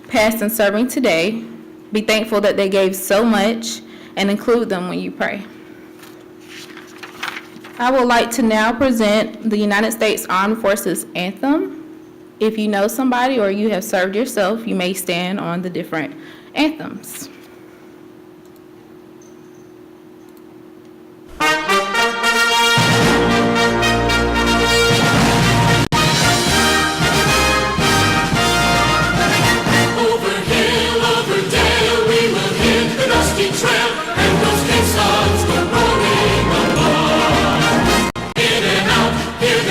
past and serving today. Be thankful that they gave so much and include them when you pray. I would like to now present the United States Armed Forces Anthem. If you know somebody or you have served yourself, you may stand on the different anthems.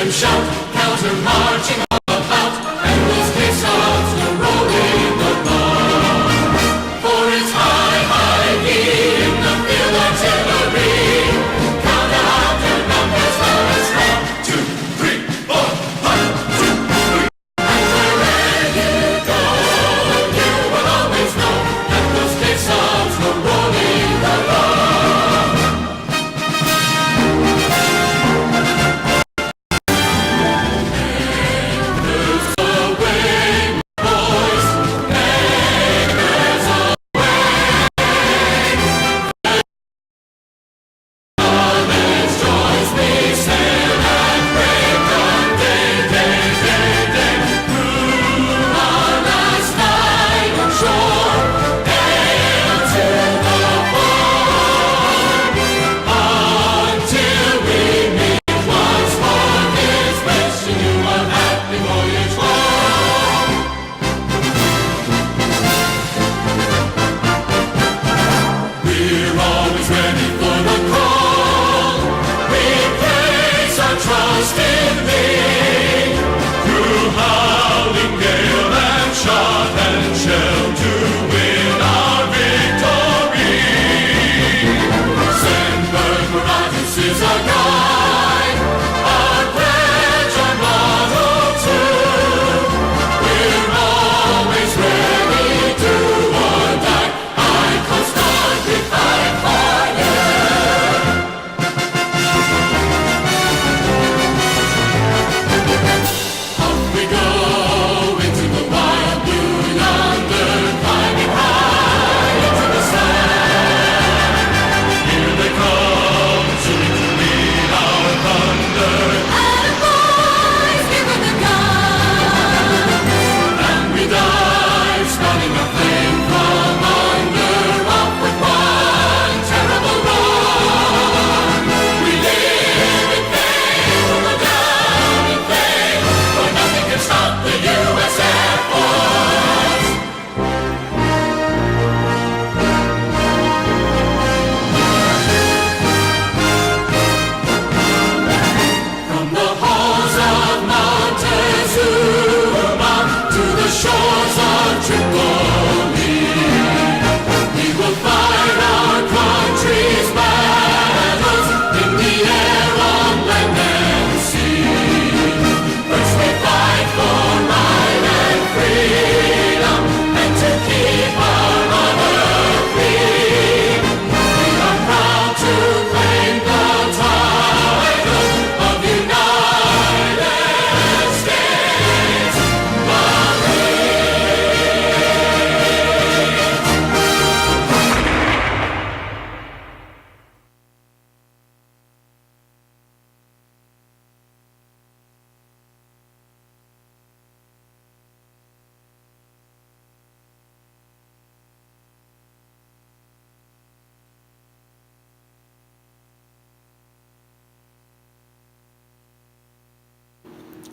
Shout, counter marching all about, and those caissons go rolling along. For it's high, high in the field artillery. Count out their numbers, now let's count. 2, 3, 4, 1, 2, 3. And wherever you go, you will always know that those caissons go rolling along.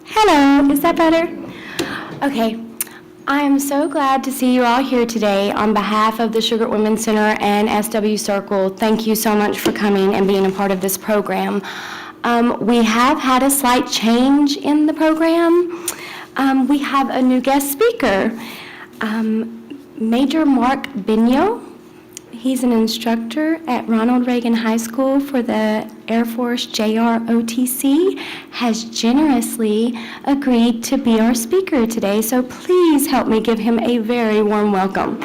Hello, is that better? Okay, I am so glad to see you all here today. On behalf of the Shugart Women's Center and SWCircle, thank you so much for coming and being a part of this program. We have had a slight change in the program. We have a new guest speaker, Major Mark Bigno. He's an instructor at Ronald Reagan High School for the Air Force JROTC, has generously agreed to be our speaker today, so please help me give him a very warm welcome.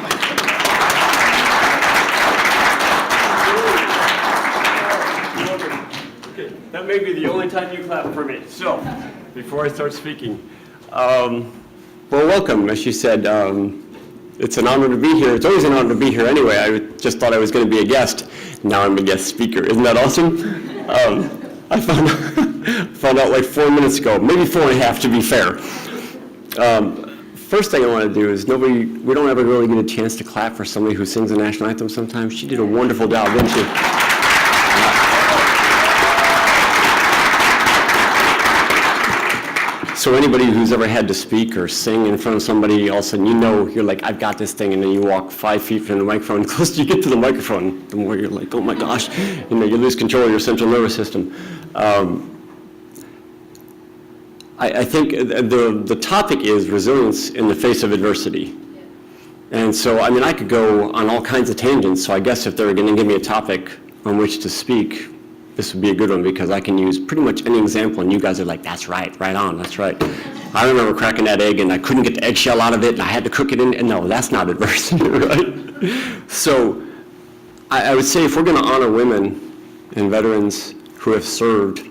Okay, that may be the only time you clap for me. So, before I start speaking, well, welcome, as she said. it's an honor to be here. It's always an honor to be here anyway. I just thought I was going to be a guest. Now I'm a guest speaker. Isn't that awesome? I found out like 4 minutes ago, maybe 4.5 to be fair. First thing I want to do is we don't ever really get a chance to clap for somebody who sings the national anthem sometimes. She did a wonderful job, didn't she? So anybody who's ever had to speak or sing in front of somebody, all of a sudden you're like, I've got this thing, and then you walk 5 feet from the microphone. The closer you get to the microphone, the more you're like, oh my gosh, you lose control of your central nervous system. I think the topic is resilience in the face of adversity. And so, I could go on all kinds of tangents, so I guess if they're going to give me a topic on which to speak, this would be a good one, because I can use pretty much any example, and you guys are like, that's right on, that's right. I remember cracking that egg, and I couldn't get the eggshell out of it, and I had to cook it in, and no, that's not adversity, right? So I would say if we're going to honor women and veterans who have served,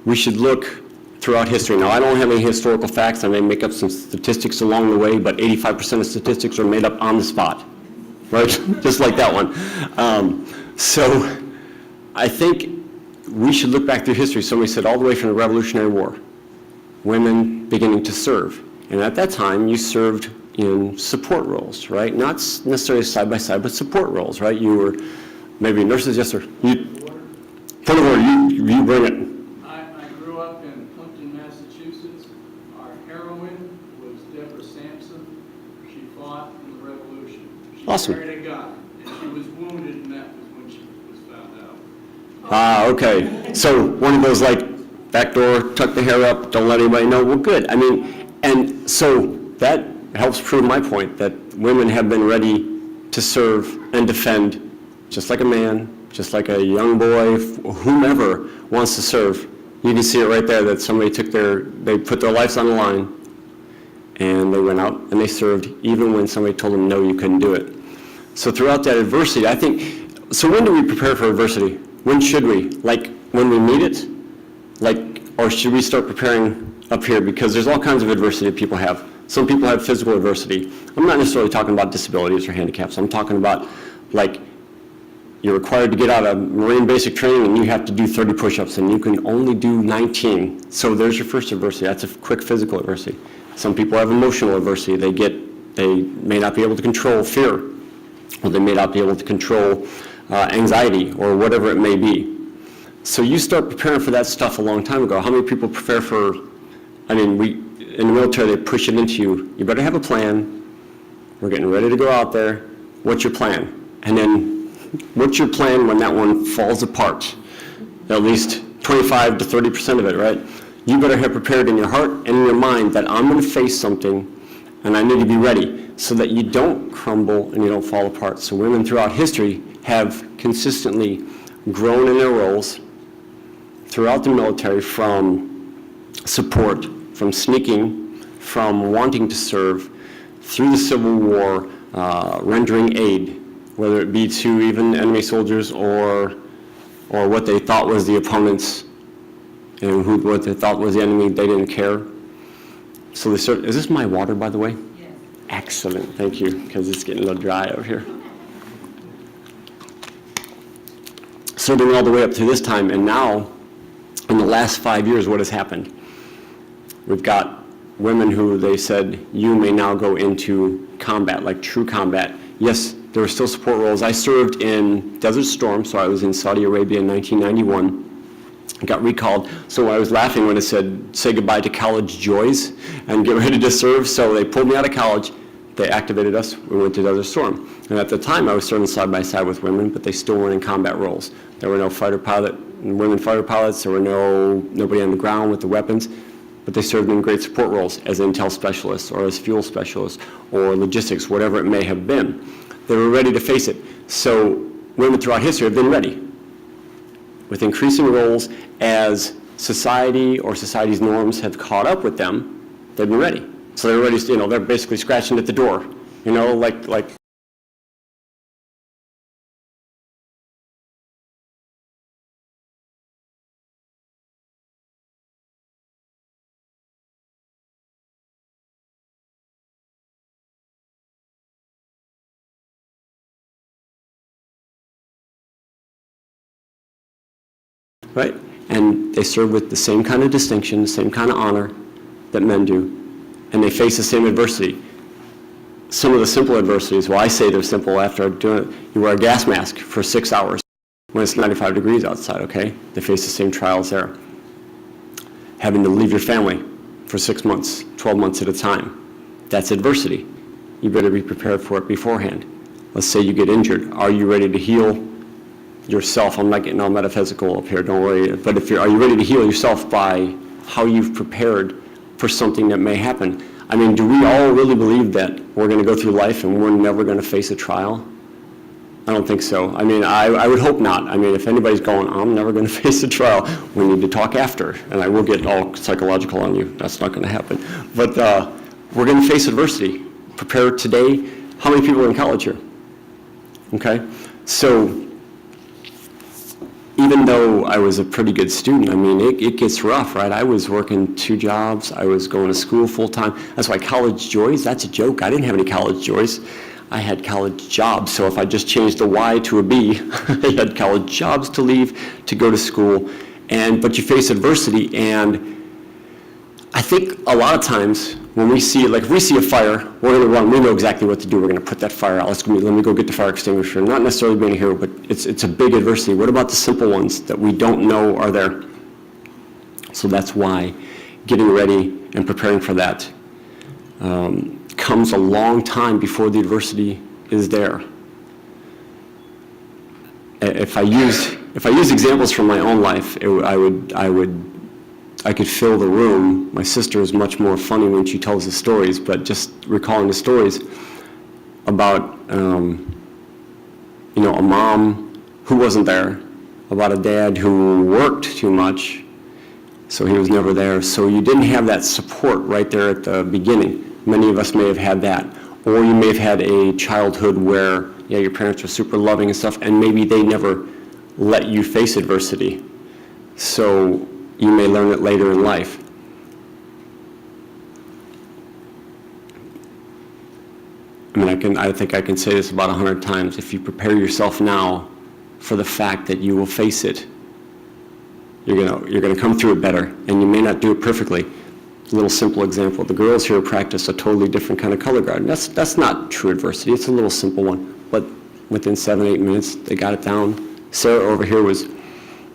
we should look throughout history. Now, I don't have any historical facts. I may make up some statistics along the way, but 85% of statistics are made up on the spot, right? Just like that one. So I think we should look back through history. Somebody said all the way from the Revolutionary War, women beginning to serve. And at that time, you served in support roles, right? Not necessarily side by side, but support roles, right? You were maybe nurses, yes, sir. Point of order, you bring it. I grew up in Plimpton, Massachusetts. Our heroine was Deborah Sampson. She fought in the Revolution. She Awesome. carried a gun, and she was wounded, and that was when she was found out. Okay. So one of those like back door, tuck the hair up, don't let anybody know. Well, good. And so that helps prove my point that women have been ready to serve and defend, just like a man, just like a young boy, whomever wants to serve. You can see it right there that somebody they put their lives on the line, and they went out and they served even when somebody told them, no, you couldn't do it. So throughout that adversity, I think, so when do we prepare for adversity? When should we? Like when we meet it? Or should we start preparing up here? Because there's all kinds of adversity that people have. Some people have physical adversity. I'm not necessarily talking about disabilities or handicaps. I'm talking about like you're required to get out of Marine basic training and you have to do 30 push-ups and you can only do 19. So there's your first adversity. That's a quick physical adversity. Some people have emotional adversity. They may not be able to control fear, or they may not be able to control anxiety or whatever it may be. So you start preparing for that stuff a long time ago. How many people prepare for, in the military they push it into you. You better have a plan. We're getting ready to go out there. What's your plan? And then what's your plan when that one falls apart? At least 25 to 30% of it, right? You better have prepared in your heart and in your mind that I'm going to face something and I need to be ready so that you don't crumble and you don't fall apart. So women throughout history have consistently grown in their roles throughout the military, from support, from sneaking, from wanting to serve, through the Civil War, rendering aid, whether it be to even enemy soldiers or what they thought was the opponents and what they thought was the enemy. They didn't care. So they is this my water, by the way? Yes. Excellent, thank you, because it's getting a little dry over here. Serving all the way up to this time, and now, in the last 5 years, what has happened? We've got women who they said, you may now go into combat, like true combat. Yes, there were still support roles. I served in Desert Storm, so I was in Saudi Arabia in 1991. I got recalled, so I was laughing when it said, say goodbye to college joys and get ready to serve. So they pulled me out of college, they activated us, we went to Desert Storm. And at the time, I was serving side by side with women, but they still weren't in combat roles. There were no women fighter pilots, there were nobody on the ground with the weapons, but they served in great support roles as intel specialists or as fuel specialists or logistics, whatever it may have been. They were ready to face it. So women throughout history have been ready. With increasing roles as society or society's norms have caught up with them, they've been ready. So they're ready, they're basically scratching at the door, like right? And they serve with the same kind of distinction, the same kind of honor that men do, and they face the same adversity. Some of the simple adversities, well, I say they're simple after doing it. You wear a gas mask for 6 hours when it's 95 degrees outside, okay? They face the same trials there. Having to leave your family for 6 months, 12 months at a time, that's adversity. You better be prepared for it beforehand. Let's say you get injured. Are you ready to heal yourself? I'm not getting all metaphysical up here, don't worry. But are you ready to heal yourself by how you've prepared for something that may happen? I mean, do we all really believe that we're going to go through life and we're never going to face a trial? I don't think so. I mean, I would hope not. I mean, if anybody's going, I'm never going to face a trial, we need to talk after. And I will get all psychological on you. That's not going to happen. But we're going to face adversity. Prepare today. How many people are in college here? Okay? So even though I was a pretty good student, I mean, it gets rough, right? I was working 2 jobs. I was going to school full time. That's why college joys, that's a joke. I didn't have any college joys. I had college jobs. So if I just changed the Y to a B, I had college jobs to leave to go to school. But you face adversity, and I think a lot of times when we see, like if we see a fire, we're going to run. We know exactly what to do. We're going to put that fire out. Let me go get the fire extinguisher. Not necessarily being a hero, but it's a big adversity. What about the simple ones that we don't know are there? So that's why getting ready and preparing for that comes a long time before the adversity is there. If I use examples from my own life, I could fill the room. My sister is much more funny when she tells the stories, but just recalling the stories about, a mom who wasn't there, about a dad who worked too much, so he was never there. So you didn't have that support right there at the beginning. Many of us may have had that. Or you may have had a childhood where, your parents were super loving and stuff, and maybe they never let you face adversity. So you may learn it later in life. I mean, I think I can say this about 100 times. If you prepare yourself now for the fact that you will face it, you're gonna come through it better, and you may not do it perfectly. A little simple example: the girls here practice a totally different kind of color guard. That's not true adversity. It's a little simple one, but within 7-8 minutes, they got it down. Sarah over here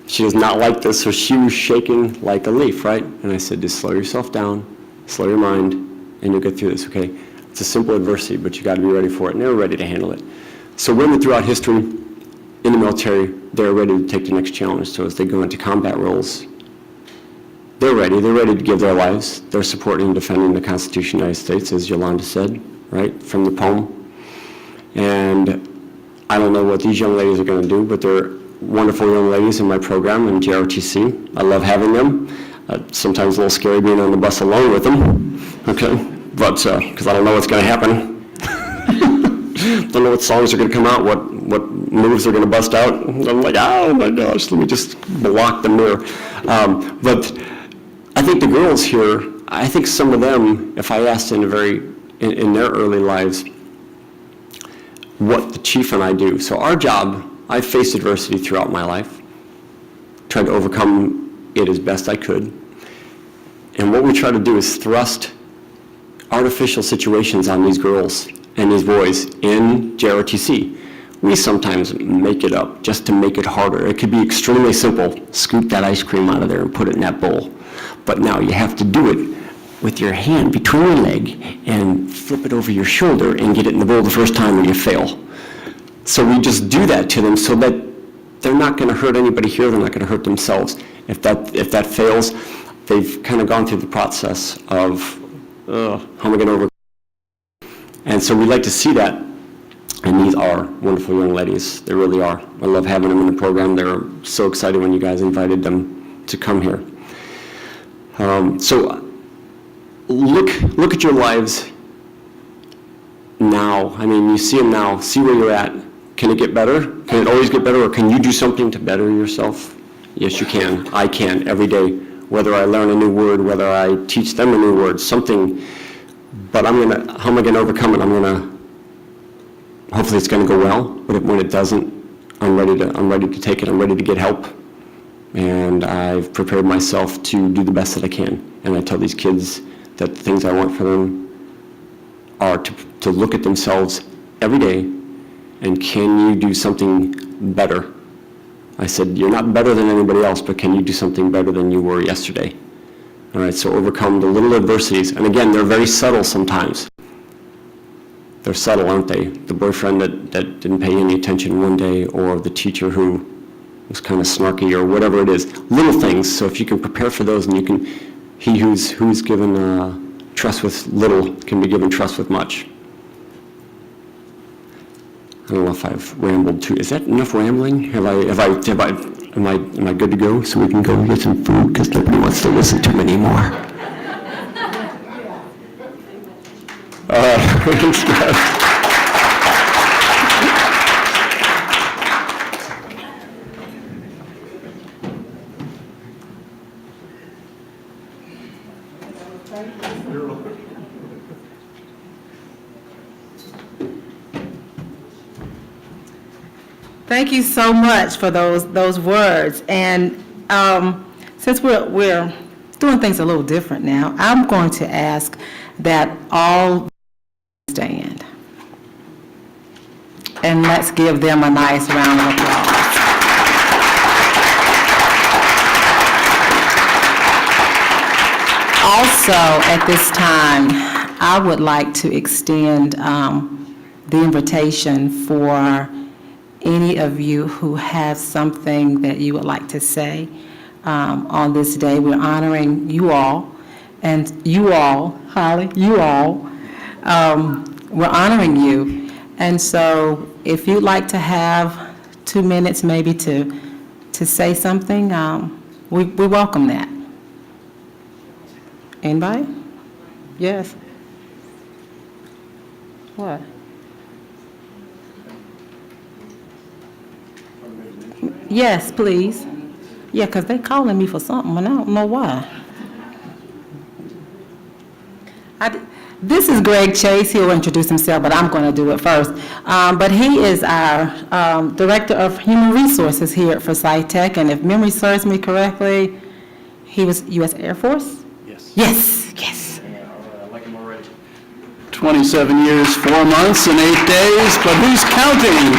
she does not like this, so she was shaking like a leaf, right? And I said, just slow yourself down, slow your mind, and you'll get through this, okay? It's a simple adversity, but you got to be ready for it, and they're ready to handle it. So women throughout history, in the military, they're ready to take the next challenge. So as they go into combat roles, they're ready to give their lives. They're supporting and defending the Constitution of the United States, as Yolanda said, right, from the poem. And I don't know what these young ladies are going to do, but they're wonderful young ladies in my program in JROTC. I love having them. Sometimes a little scary being on the bus alone with them, okay? But, because I don't know what's going to happen. Don't know what songs are going to come out, what moves are going to bust out. I'm like, oh my gosh, let me just block the mirror. But I think the girls here, I think some of them, if I asked in their early lives, what the chief and I do. So our job, I've faced adversity throughout my life, tried to overcome it as best I could. And what we try to do is thrust artificial situations on these girls and these boys in JROTC. We sometimes make it up just to make it harder. It could be extremely simple. Scoop that ice cream out of there and put it in that bowl. But now you have to do it with your hand between your leg and flip it over your shoulder and get it in the bowl the first time and you fail. So we just do that to them so that they're not going to hurt anybody here, they're not going to hurt themselves. If that fails, they've kind of gone through the process of, how am I going to overcome? And so we like to see that, and these are wonderful young ladies. They really are. I love having them in the program. They're so excited when you guys invited them to come here. So look at your lives now. I mean, you see them now. See where you're at. Can it get better? Can it always get better, or can you do something to better yourself? Yes, you can. I can every day. Whether I learn a new word, whether I teach them a new word, something. But how am I going to overcome it? Hopefully it's going to go well. But when it doesn't, I'm ready to take it. I'm ready to get help. And I've prepared myself to do the best that I can. And I tell these kids that the things I want for them are to look at themselves every day and can you do something better? I said, you're not better than anybody else, but can you do something better than you were yesterday? All right, so overcome the little adversities. And again, they're very subtle sometimes. They're subtle, aren't they? The boyfriend that didn't pay any attention one day, or the teacher who was kind of snarky, or whatever it is. Little things, so if you can prepare for those, and you can, he who's given trust with little can be given trust with much. I don't know if I've rambled too. Is that enough rambling? Am I good to go so we can go get some food? Because nobody wants to listen to me anymore. Thanks, guys. Thank you so much for those words. And since we're doing things a little different now, I'm going to ask that all stand. And let's give them a nice round of applause. Also, at this time, I would like to extend the invitation for any of you who have something that you would like to say on this day. We're honoring you all, and you all, Holly, you all, we're honoring you. And so if you'd like to have 2 minutes maybe to say something, we welcome that. Anybody? Yes. What? Yes, please. Yeah, because they're calling me for something, and I don't know why. This is Greg Chase. He'll introduce himself, but I'm going to do it first. But he is our Director of Human Resources here at SWCircle, and if memory serves me correctly, he was U.S. Air Force? Yes. Yes, yes. I like him already. 27 years, 4 months, and 8 days, but who's counting?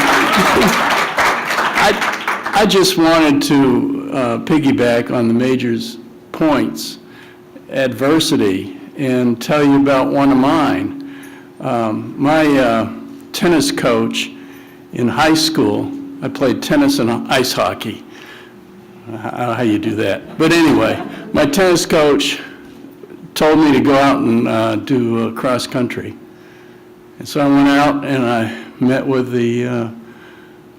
I just wanted to piggyback on the Major's points, adversity, and tell you about one of mine. My tennis coach in high school, I played tennis and ice hockey. I don't know how you do that. But anyway, my tennis coach told me to go out and do cross country. And so I went out and I met with the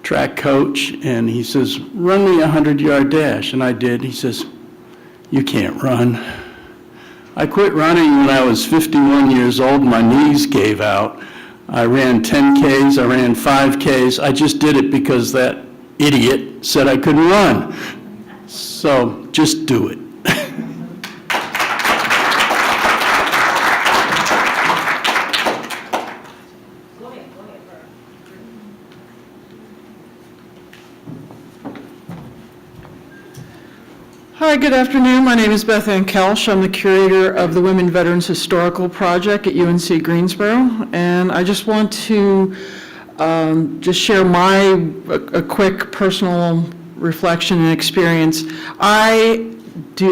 track coach, and he says, run me a 100-yard dash. And I did. He says, you can't run. I quit running when I was 51 years old. My knees gave out. I ran 10 Ks, I ran 5 Ks. I just did it because that idiot said I couldn't run. So just do it. Hi, good afternoon. My name is Beth Ann Kelsch. I'm the curator of the Women Veterans Historical Project at UNC Greensboro, and I just want to just share a quick personal reflection and experience. I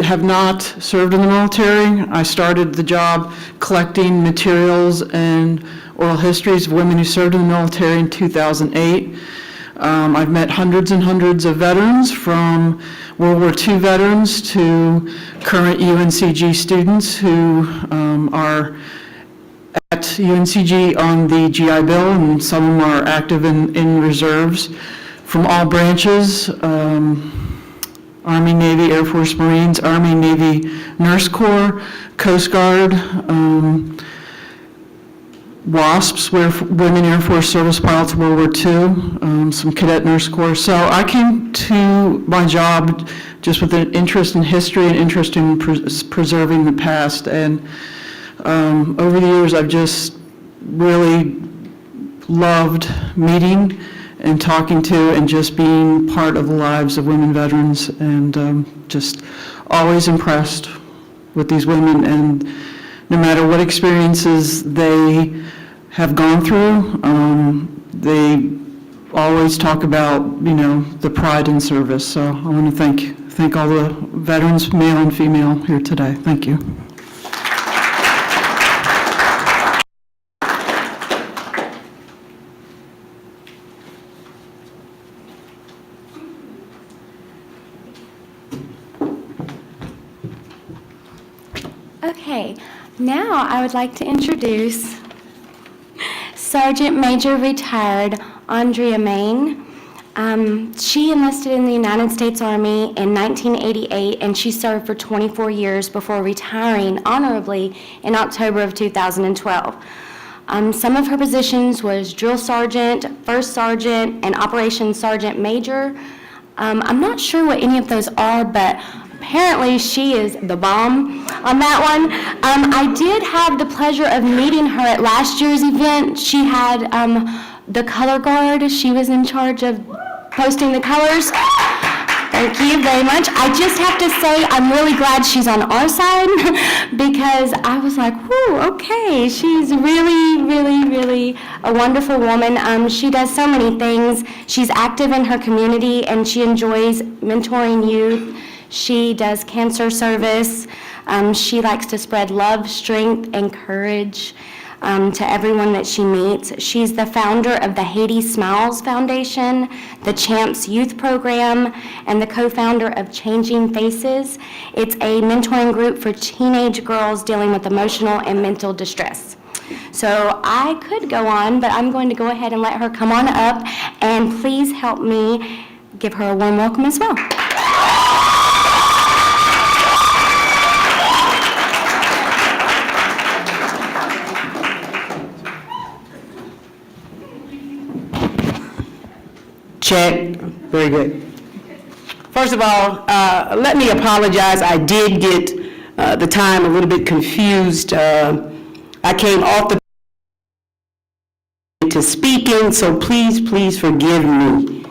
have not served in the military. I started the job collecting materials and oral histories of women who served in the military in 2008. I've met hundreds and hundreds of veterans, from World War II veterans to current UNCG students who are at UNCG on the GI Bill, and some of them are active in reserves from all branches, Army, Navy, Air Force, Marines, Army, Navy, Nurse Corps, Coast Guard, WASPs, Women Air Force Service Pilots, World War II, some Cadet Nurse Corps. So I came to my job just with an interest in history and interest in preserving the past. And over the years, I've just really loved meeting and talking to and just being part of the lives of women veterans, and just always impressed with these women, and no matter what experiences they have gone through, they always talk about, the pride in service. So I want to thank all the veterans, male and female, here today. Thank you. Okay, now I would like to introduce Sergeant Major retired Andrea Maine. She enlisted in the United States Army in 1988, and she served for 24 years before retiring honorably in October of 2012. Some of her positions was drill sergeant, first sergeant, and operations sergeant major. I'm not sure what any of those are, but apparently she is the bomb on that one. I did have the pleasure of meeting her at last year's event. She had the color guard. She was in charge of posting the colors. Thank you very much. I just have to say I'm really glad she's on our side because I was like, whoo, okay, she's really, really, really a wonderful woman. She does so many things. She's active in her community and she enjoys mentoring youth. She does cancer service. She likes to spread love, strength, and courage to everyone that she meets. She's the founder of the Haiti Smiles Foundation, the Champs Youth Program, and the co-founder of Changing Faces. It's a mentoring group for teenage girls dealing with emotional and mental distress. So I could go on, but I'm going to go ahead and let her come on up, and please help me give her a warm welcome as well. Check. Very good. First of all, let me apologize. I did get the time a little bit confused. I came off to speaking, so please forgive me.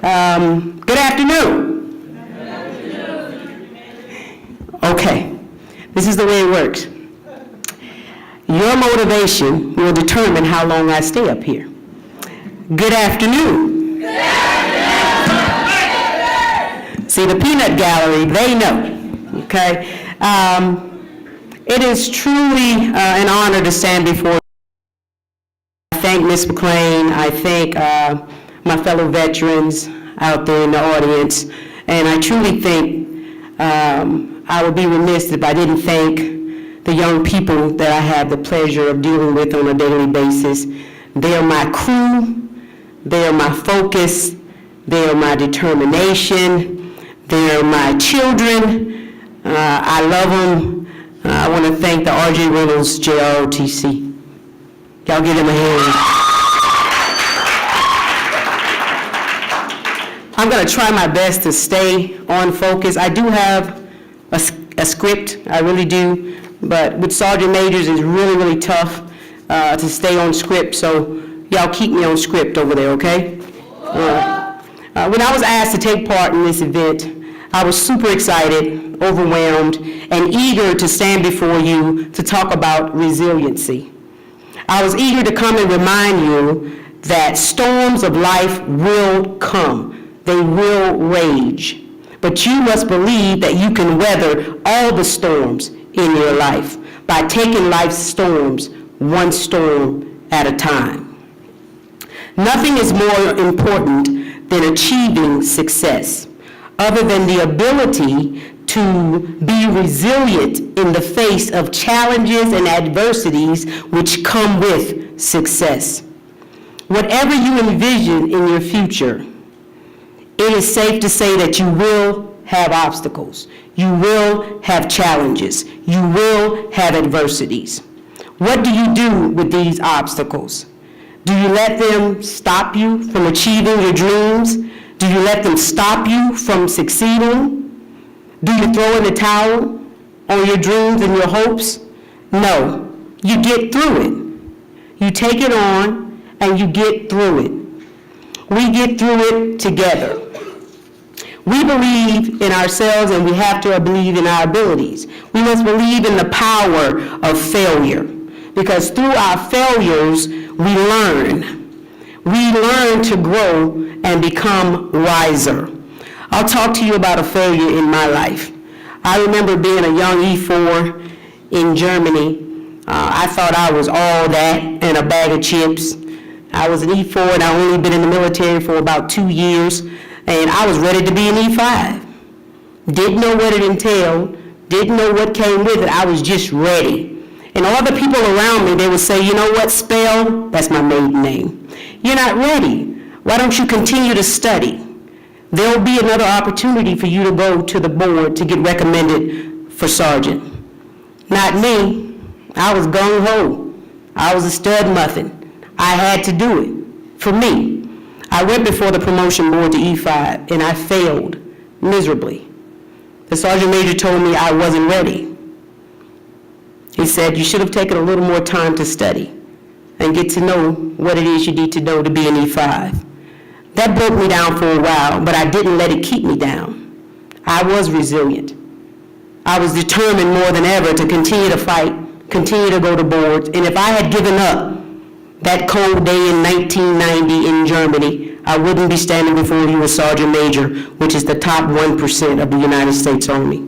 Good afternoon. Okay. This is the way it works. Your motivation will determine how long I stay up here. Good afternoon. See, the peanut gallery, they know, okay? It is truly an honor to stand before you. I thank Ms. McLean, I thank my fellow veterans out there in the audience, and I truly think I would be remiss if I didn't thank the young people that I have the pleasure of dealing with on a daily basis. They are my crew, they are my focus, they are my determination, they are my children. I love them. I want to thank the R.J. Reynolds JROTC. Y'all give them a hand. I'm going to try my best to stay on focus. I do have a script, I really do, but with Sergeant Majors it's really tough to stay on script, so y'all keep me on script over there, okay? When I was asked to take part in this event, I was super excited, overwhelmed, and eager to stand before you to talk about resiliency. I was eager to come and remind you that storms of life will come. They will rage. But you must believe that you can weather all the storms in your life by taking life's storms one storm at a time. Nothing is more important than achieving success, other than the ability to be resilient in the face of challenges and adversities which come with success. Whatever you envision in your future, it is safe to say that you will have obstacles. You will have challenges. You will have adversities. What do you do with these obstacles? Do you let them stop you from achieving your dreams? Do you let them stop you from succeeding? Do you throw in the towel on your dreams and your hopes? No, you get through it. You take it on and you get through it. We get through it together. We believe in ourselves and we have to believe in our abilities. We must believe in the power of failure because through our failures, we learn. We learn to grow and become wiser. I'll talk to you about a failure in my life. I remember being a young E4 in Germany. I thought I was all that and a bag of chips. I was an E4 and I only been in the military for about 2 years. And I was ready to be an E5. Didn't know what it entailed, didn't know what came with it, I was just ready. And all the people around me, they would say, you know what, Spell, that's my maiden name. You're not ready. Why don't you continue to study? There'll be another opportunity for you to go to the board to get recommended for sergeant. Not me. I was gung-ho. I was a stud muffin. I had to do it for me. I went before the promotion board to E5, and I failed miserably. The sergeant major told me I wasn't ready. He said, you should have taken a little more time to study and get to know what it is you need to know to be an E5. That broke me down for a while, but I didn't let it keep me down. I was resilient. I was determined more than ever to continue to fight, continue to go to boards, and if I had given up that cold day in 1990 in Germany, I wouldn't be standing before you as Sergeant Major, which is the top 1% of the United States Army.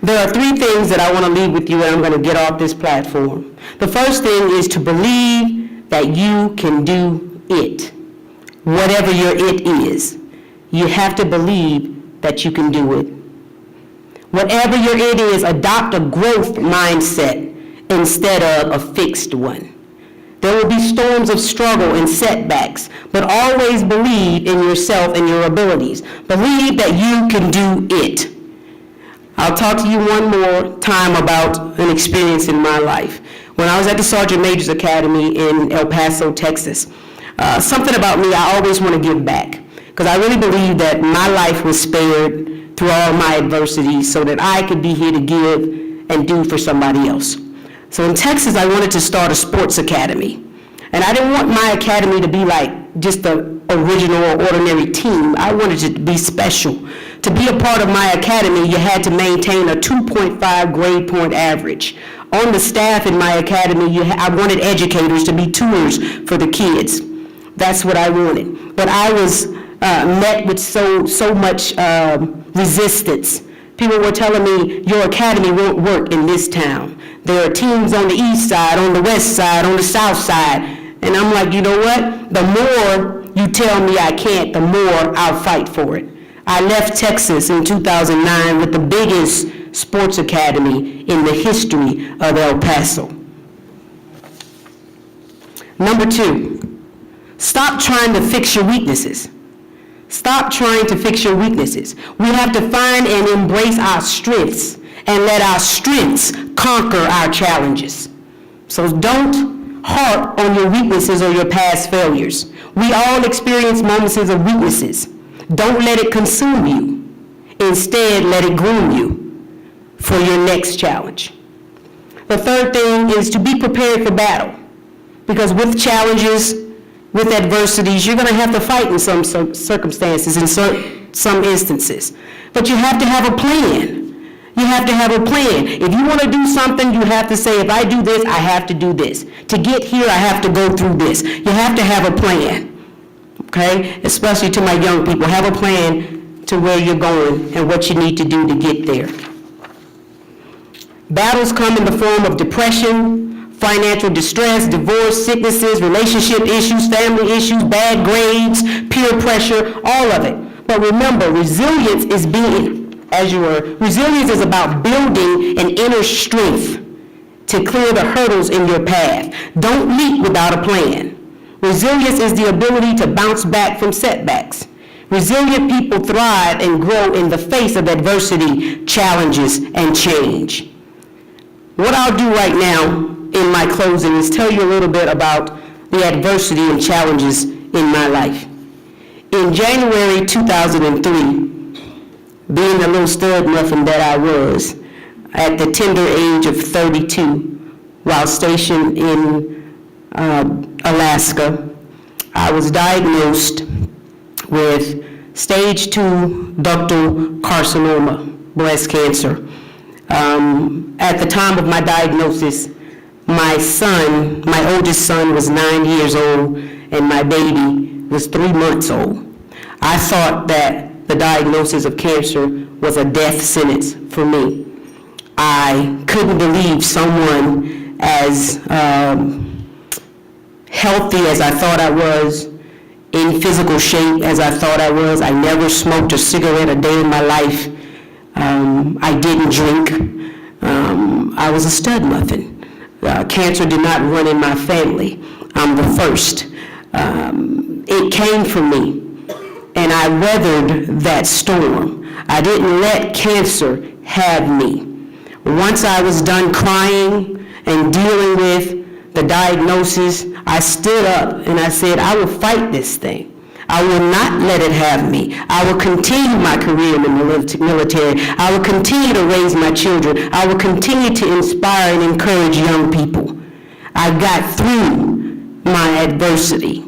There are 3 things that I want to leave with you and I'm going to get off this platform. The first thing is to believe that you can do it. Whatever your it is, you have to believe that you can do it. Whatever your it is, adopt a growth mindset instead of a fixed one. There will be storms of struggle and setbacks, but always believe in yourself and your abilities. Believe that you can do it. I'll talk to you one more time about an experience in my life. When I was at the Sergeant Major's Academy in El Paso, Texas, something about me, I always want to give back, because I really believe that my life was spared through all my adversity so that I could be here to give and do for somebody else. So in Texas, I wanted to start a sports academy. And I didn't want my academy to be like just the original or ordinary team. I wanted it to be special. To be a part of my academy, you had to maintain a 2.5 grade point average. On the staff in my academy, I wanted educators to be tutors for the kids. That's what I wanted. But I was met with so much resistance. People were telling me, your academy won't work in this town. There are teams on the east side, on the west side, on the south side. And I'm like, you know what? The more you tell me I can't, the more I'll fight for it. I left Texas in 2009 with the biggest sports academy in the history of El Paso. Number 2, stop trying to fix your weaknesses. Stop trying to fix your weaknesses. We have to find and embrace our strengths and let our strengths conquer our challenges. So don't harp on your weaknesses or your past failures. We all experience moments of weaknesses. Don't let it consume you. Instead, let it groom you for your next challenge. The third thing is to be prepared for battle. Because with challenges, with adversities, you're going to have to fight in some circumstances, in some instances. But you have to have a plan. You have to have a plan. If you want to do something, you have to say, if I do this, I have to do this. To get here, I have to go through this. You have to have a plan. Okay? Especially to my young people, have a plan to where you're going and what you need to do to get there. Battles come in the form of depression, financial distress, divorce, sicknesses, relationship issues, family issues, bad grades, peer pressure, all of it. But remember, resilience is resilience is about building an inner strength to clear the hurdles in your path. Don't leap without a plan. Resilience is the ability to bounce back from setbacks. Resilient people thrive and grow in the face of adversity, challenges, and change. What I'll do right now in my closing is tell you a little bit about the adversity and challenges in my life. In January 2003, being the little stud muffin that I was, at the tender age of 32, while stationed in Alaska. I was diagnosed with stage 2 ductal carcinoma, breast cancer. At the time of my diagnosis, my son, my oldest son, was 9 years old, and my baby was 3 months old. I thought that the diagnosis of cancer was a death sentence for me. I couldn't believe someone as healthy as I thought I was, in physical shape as I thought I was. I never smoked a cigarette a day in my life. I didn't drink. I was a stud muffin. Cancer did not run in my family. I'm the first. It came for me, and I weathered that storm. I didn't let cancer have me. Once I was done crying and dealing with the diagnosis, I stood up and I said, I will fight this thing. I will not let it have me. I will continue my career in the military. I will continue to raise my children. I will continue to inspire and encourage young people. I got through my adversity.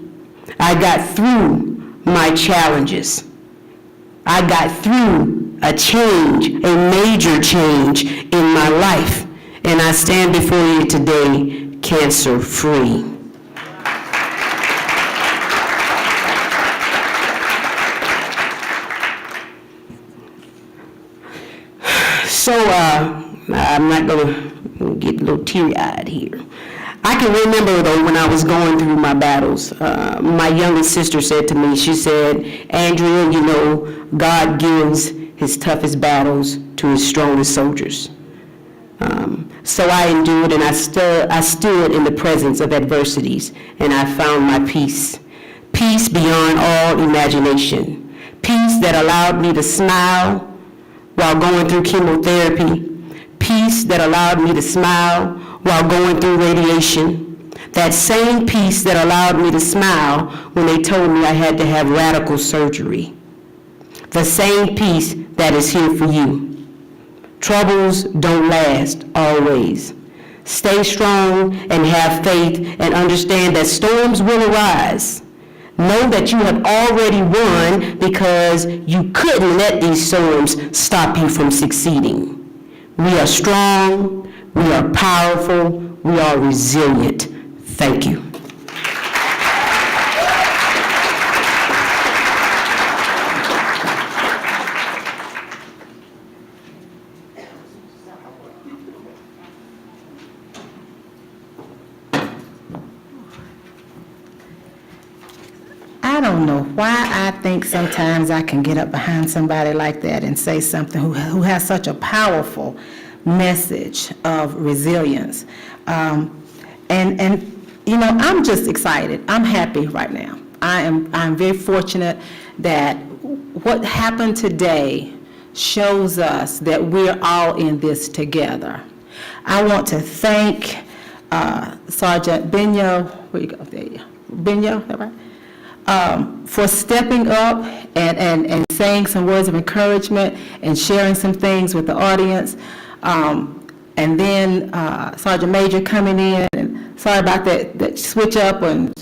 I got through my challenges. I got through a change, a major change in my life. And I stand before you today cancer-free. So, I'm not going to get a little teary-eyed here. I can remember, though, when I was going through my battles, my youngest sister said to me, she said, Andrea, you know, God gives his toughest battles to his strongest soldiers. So I endured, and I stood in the presence of adversities, and I found my peace. Peace beyond all imagination. Peace that allowed me to smile while going through chemotherapy. Peace that allowed me to smile while going through radiation. That same peace that allowed me to smile when they told me I had to have radical surgery. The same peace that is here for you. Troubles don't last always. Stay strong and have faith and understand that storms will arise. Know that you have already won because you couldn't let these storms stop you from succeeding. We are strong, we are powerful, we are resilient. Thank you. I don't know why I think sometimes I can get up behind somebody like that and say something who has such a powerful message of resilience. And you know, I'm just excited. I'm happy right now. I'm very fortunate that what happened today shows us that we're all in this together. I want to thank Sergeant Benyo, where you go, there you go, Benyo, is that right? For stepping up and saying some words of encouragement and sharing some things with the audience. And then Sergeant Major coming in, and sorry about that switch up and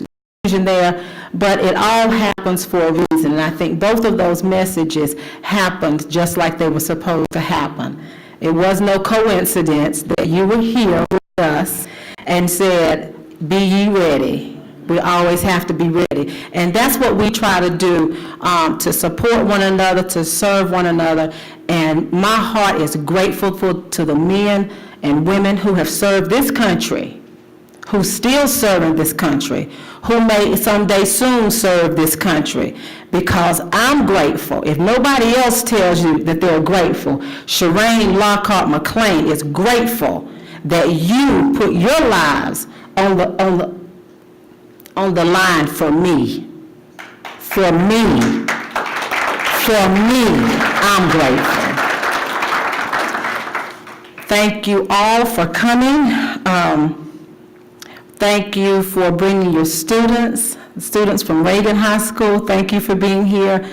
confusion there, but it all happens for a reason. And I think both of those messages happened just like they were supposed to happen. It was no coincidence that you were here with us and said, be ye ready. We always have to be ready. And that's what we try to do, to support one another, to serve one another. And my heart is grateful to the men and women who have served this country, who still serving this country, who may someday soon serve this country, because I'm grateful. If nobody else tells you that they're grateful, Shireen Lockhart McLean is grateful that you put your lives on the line for me. For me, I'm grateful. Thank you all for coming. Thank you for bringing your students from Reagan High School. Thank you for being here.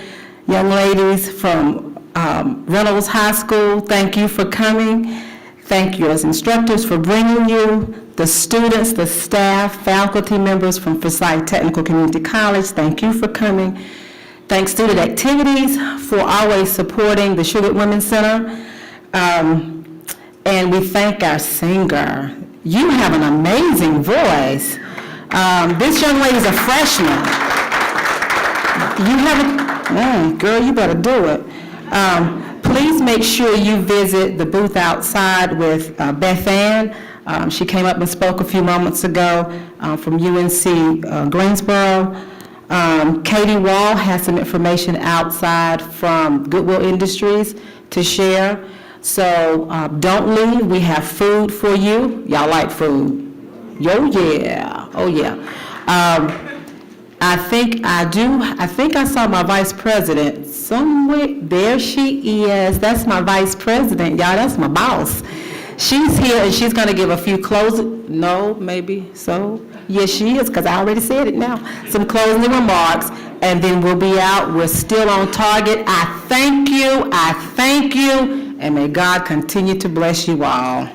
Young ladies from Reynolds High School, thank you for coming. Thank you as instructors for bringing you. The students, the staff, faculty members from Forsyth Technical Community College, thank you for coming. Thanks Student Activities for always supporting the Shugart Women's Center. And we thank our singer. You have an amazing voice. This young lady is a freshman. You haven't, girl, you better do it. Please make sure you visit the booth outside with Beth Ann. She came up and spoke a few moments ago from UNC Greensboro. Katie Wall has some information outside from Goodwill Industries to share. So don't leave. We have food for you. Y'all like food? Yo, yeah. Oh, yeah. I think I saw my vice president somewhere. There she is. That's my vice president, y'all. That's my boss. She's here and she's going to give a few closing, no, maybe so. Yes, she is, because I already said it now. Some closing remarks, and then we'll be out. We're still on target. I thank you, and may God continue to bless you all.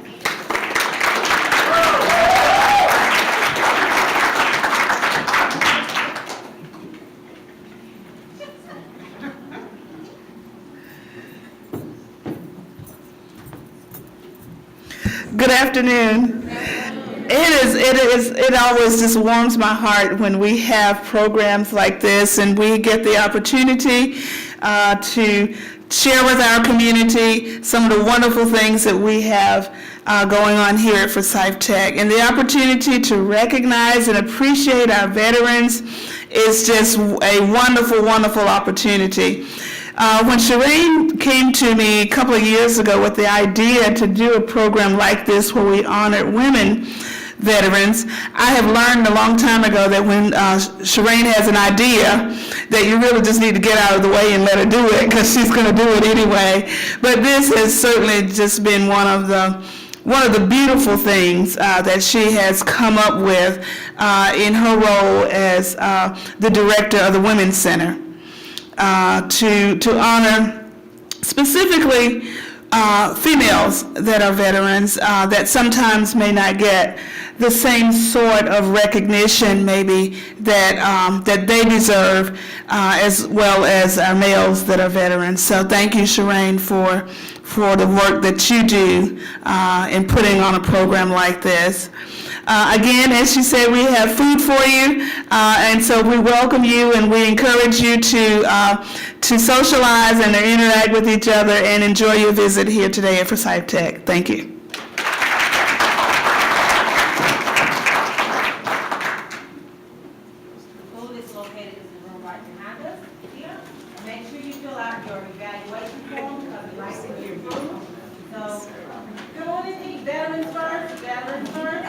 Good afternoon. It always just warms my heart when we have programs like this and we get the opportunity to share with our community some of the wonderful things that we have going on here at Forsyth Tech. And the opportunity to recognize and appreciate our veterans is just a wonderful, wonderful opportunity. When Shireen came to me a couple of years ago with the idea to do a program like this where we honored women veterans, I have learned a long time ago that when Shireen has an idea, that you really just need to get out of the way and let her do it, because she's going to do it anyway. But this has certainly just been one of the beautiful things that she has come up with in her role as the director of the Women's Center. To honor specifically females that are veterans that sometimes may not get the same sort of recognition maybe that they deserve, as well as our males that are veterans. So thank you, Shireen, for the work that you do in putting on a program like this. Again, as she said, we have food for you, and so we welcome you and we encourage you to socialize and to interact with each other and enjoy your visit here today at Forsyth Tech. Thank you. Food is located in the room right behind us here. Make sure you fill out your evaluation form because we like to hear you. So, good morning, veterans first, veterans first.